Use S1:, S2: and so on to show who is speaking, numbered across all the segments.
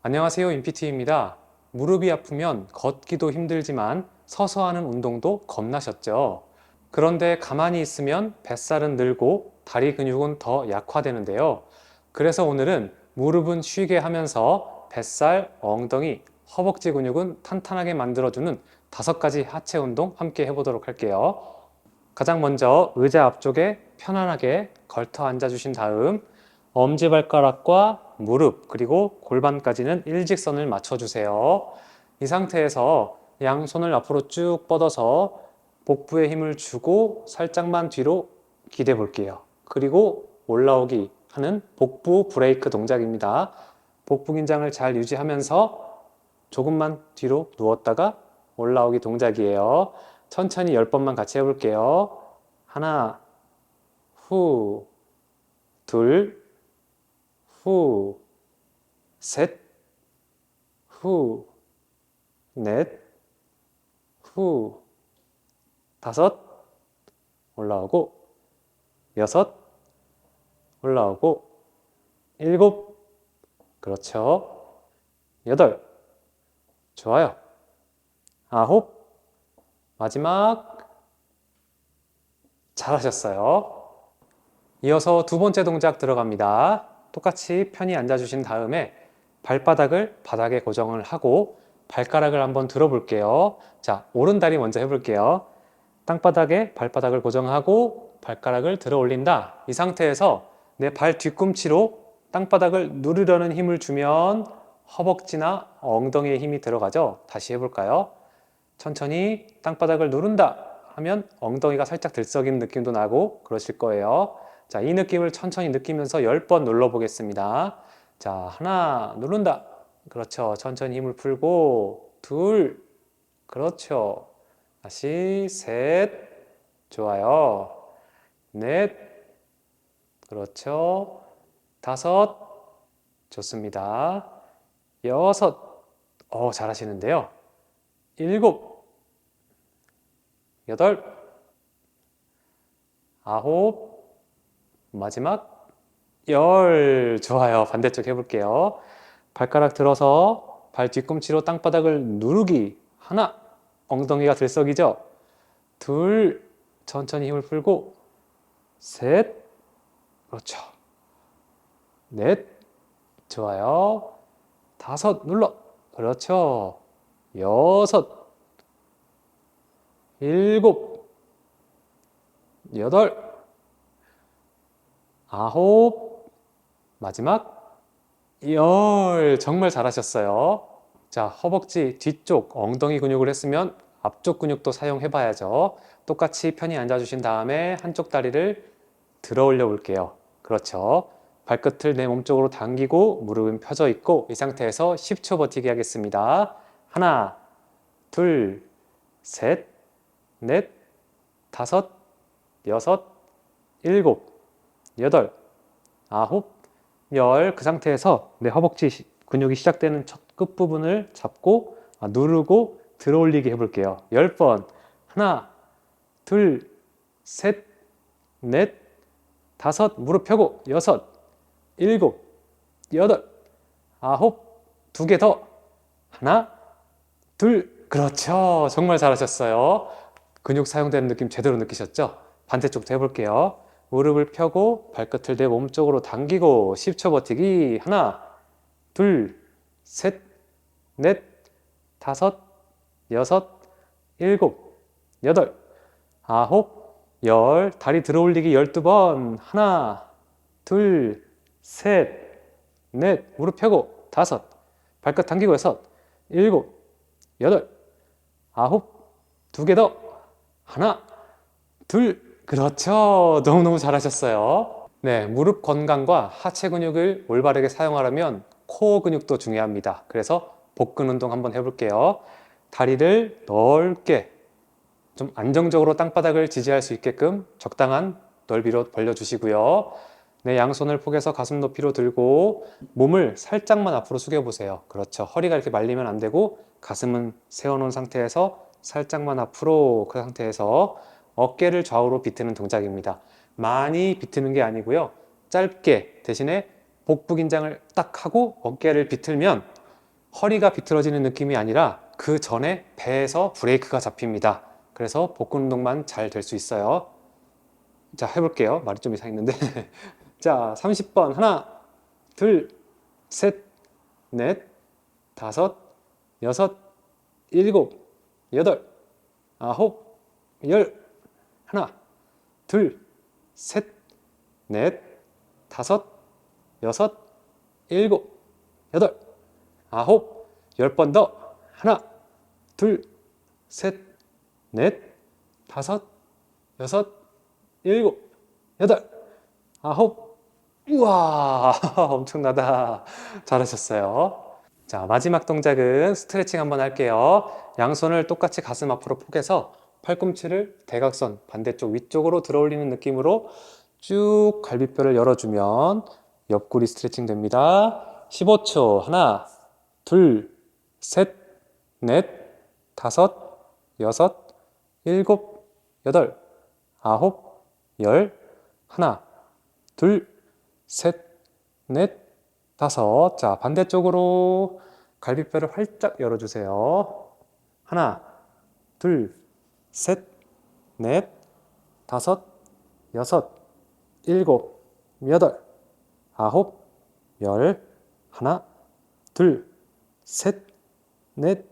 S1: 안녕하세요, 인피티입니다. 무릎이 아프면 걷기도 힘들지만 서서 하는 운동도 겁나셨죠? 그런데 가만히 있으면 뱃살은 늘고 다리 근육은 더 약화되는데요. 그래서 오늘은 무릎은 쉬게 하면서 뱃살, 엉덩이, 허벅지 근육은 탄탄하게 만들어주는 5가지 하체 운동 함께 해보도록 할게요. 가장 먼저 의자 앞쪽에 편안하게 걸터 앉아주신 다음 엄지발가락과 무릎 그리고 골반까지는 일직선을 맞춰주세요. 이 상태에서 양손을 앞으로 쭉 뻗어서 복부에 힘을 주고 살짝만 뒤로 기대 볼게요. 그리고 올라오기 하는 복부 브레이크 동작입니다. 복부 긴장을 잘 유지하면서 조금만 뒤로 누웠다가 올라오기 동작이에요. 천천히 10번만 같이 해볼게요. 하나, 후, 둘, 후, 셋, 후, 넷, 후, 다섯, 올라오고, 여섯, 올라오고, 일곱, 그렇죠. 여덟, 좋아요. 아홉, 마지막, 잘하셨어요. 이어서 두 번째 동작 들어갑니다. 똑같이 편히 앉아주신 다음에 발바닥을 바닥에 고정을 하고 발가락을 한번 들어볼게요. 자, 오른다리 먼저 해볼게요. 땅바닥에 발바닥을 고정하고 발가락을 들어 올린다. 이 상태에서 내 발 뒤꿈치로 땅바닥을 누르려는 힘을 주면 허벅지나 엉덩이에 힘이 들어가죠. 다시 해볼까요? 천천히 땅바닥을 누른다 하면 엉덩이가 살짝 들썩이는 느낌도 나고 그러실 거예요. 자, 이 느낌을 천천히 느끼면서 10번 눌러보겠습니다. 자, 하나, 누른다. 그렇죠. 천천히 힘을 풀고, 둘, 그렇죠. 다시, 셋, 좋아요. 넷, 그렇죠. 다섯, 좋습니다. 여섯, 잘하시는데요. 일곱, 여덟, 아홉, 마지막 열. 좋아요. 반대쪽 해볼게요. 발가락 들어서 발 뒤꿈치로 땅바닥을 누르기. 하나, 엉덩이가 들썩이죠? 둘, 천천히 힘을 풀고. 셋, 그렇죠. 넷, 좋아요. 다섯, 눌러. 그렇죠. 여섯, 일곱, 여덟, 아홉, 마지막 정말 잘하셨어요. 자, 허벅지 뒤쪽 엉덩이 근육을 했으면 앞쪽 근육도 사용해 봐야죠. 똑같이 편히 앉아주신 다음에 한쪽 다리를 들어 올려 볼게요. 그렇죠. 발끝을 내 몸쪽으로 당기고 무릎은 펴져 있고 이 상태에서 10초 버티기 하겠습니다. 하나, 둘, 셋, 넷, 다섯, 여섯, 일곱, 여덟, 아홉, 열. 그 상태에서 내 허벅지 근육이 시작되는 첫 끝부분을 잡고 누르고 들어 올리기 해볼게요. 10번. 하나, 둘, 셋, 넷, 다섯, 무릎 펴고 여섯, 일곱, 여덟, 아홉, 2개 더. 하나, 둘, 그렇죠. 정말 잘하셨어요. 근육 사용되는 느낌 제대로 느끼셨죠? 반대쪽도 해볼게요. 무릎을 펴고 발끝을 내 몸쪽으로 당기고 10초 버티기. 하나, 둘, 셋, 넷, 다섯, 여섯, 일곱, 여덟, 아홉, 열. 다리 들어 올리기 12번. 하나, 둘, 셋, 넷, 무릎 펴고 다섯, 발끝 당기고 여섯, 일곱, 여덟, 아홉, 2개 더. 하나, 둘, 그렇죠. 너무너무 잘하셨어요. 네, 무릎 건강과 하체 근육을 올바르게 사용하려면 코어 근육도 중요합니다. 그래서 복근 운동 한번 해볼게요. 다리를 넓게 좀 안정적으로 땅바닥을 지지할 수 있게끔 적당한 넓이로 벌려주시고요. 네, 양손을 포개서 가슴 높이로 들고 몸을 살짝만 앞으로 숙여보세요. 그렇죠. 허리가 이렇게 말리면 안 되고 가슴은 세워놓은 상태에서 살짝만 앞으로 그 상태에서 어깨를 좌우로 비트는 동작입니다. 많이 비트는 게 아니고요. 짧게 대신에 복부 긴장을 딱 하고 어깨를 비틀면 허리가 비틀어지는 느낌이 아니라 그 전에 배에서 브레이크가 잡힙니다. 그래서 복근 운동만 잘 될 수 있어요. 자, 해볼게요. 말이 좀 이상했는데. 자, 30번. 하나, 둘, 셋, 넷, 다섯, 여섯, 일곱, 여덟, 아홉, 열. 하나, 둘, 셋, 넷, 다섯, 여섯, 일곱, 여덟, 아홉, 10번 더. 하나, 둘, 셋, 넷, 다섯, 여섯, 일곱, 여덟, 아홉. 우와, 엄청나다. 잘하셨어요. 자, 마지막 동작은 스트레칭 한번 할게요. 양손을 똑같이 가슴 앞으로 포개서 팔꿈치를 대각선 반대쪽 위쪽으로 들어 올리는 느낌으로 쭉 갈비뼈를 열어주면 옆구리 스트레칭 됩니다. 15초. 하나, 둘, 셋, 넷, 다섯, 여섯, 일곱, 여덟, 아홉, 열. 하나, 둘, 셋, 넷, 다섯. 자, 반대쪽으로 갈비뼈를 활짝 열어주세요. 하나, 둘, 셋, 넷, 다섯, 여섯, 일곱, 여덟, 아홉, 열. 하나, 둘, 셋, 넷,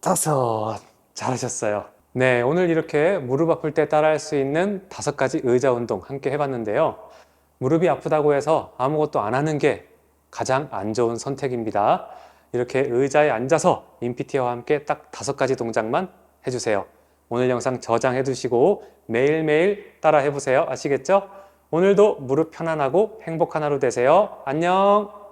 S1: 다섯. 잘하셨어요. 네, 오늘 이렇게 무릎 아플 때 따라할 수 있는 5가지 의자 운동 함께 해봤는데요. 무릎이 아프다고 해서 아무것도 안 하는 게 가장 안 좋은 선택입니다. 이렇게 의자에 앉아서 인PT와 함께 딱 5가지 동작만 해주세요. 오늘 영상 저장해 두시고 매일매일 따라 해보세요. 아시겠죠? 오늘도 무릎 편안하고 행복한 하루 되세요. 안녕!